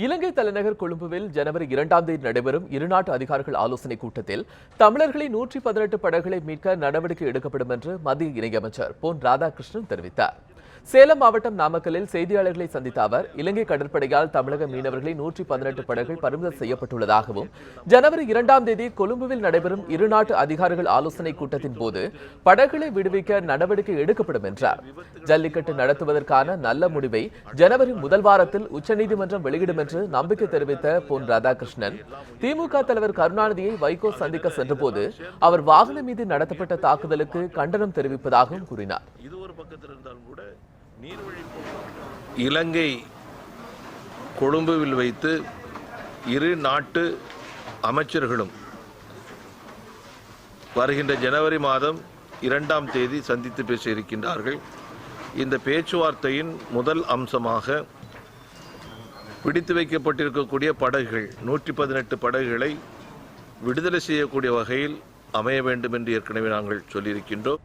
இலங்கை தலைநகர் கொழும்புவில் ஜனவரி 2ஆம் தேதி நடைபெறும் இருநாட்டு அதிகாரிகள் ஆலோசனைக் கூட்டத்தில் தமிழர்களின் 118 படகுகளை மீட்க நடவடிக்கை எடுக்கப்படும் என்று மத்திய இணையமைச்சர் பொன் ராதாகிருஷ்ணன் தெரிவித்தார். சேலம் மாவட்டம் நாமக்கல்லில் செய்தியாளர்களை சந்தித்த அவர், இலங்கை கடற்படையால் தமிழக மீனவர்களின் 118 படகுகள் பறிமுதல் செய்யப்பட்டுள்ளதாகவும், ஜனவரி 2ஆம் தேதி கொழும்புவில் நடைபெறும் இருநாட்டு அதிகாரிகள் ஆலோசனைக் கூட்டத்தின் போது படகுகளை விடுவிக்க நடவடிக்கை எடுக்கப்படும் என்றார். ஜல்லிக்கட்டு நடத்துவதற்கான நல்ல முடிவை ஜனவரி முதல் வாரத்தில் உச்சநீதிமன்றம் வெளியிடும் என்று நம்பிக்கை தெரிவித்த பொன் ராதாகிருஷ்ணன், திமுக தலைவர் கருணாநிதியை வைகோ சந்திக்க சென்றபோது அவர் வாகனம் மீது நடத்தப்பட்ட தாக்குதலுக்கு கண்டனம் தெரிவிப்பதாகவும் கூறினார். இலங்கை கொழும்புவில் வைத்து இரு நாட்டு அமைச்சர்களும் வருகின்ற ஜனவரி மாதம் 2ஆம் தேதி சந்தித்து பேச இருக்கின்றார்கள். இந்த பேச்சுவார்த்தையின் முதல் அம்சமாக பிடித்து வைக்கப்பட்டிருக்கக்கூடிய படகுகள் 118 படகுகளை விடுதலை செய்யக்கூடிய வகையில் அமைய வேண்டும் என்று ஏற்கனவே நாங்கள் சொல்லியிருக்கின்றோம்.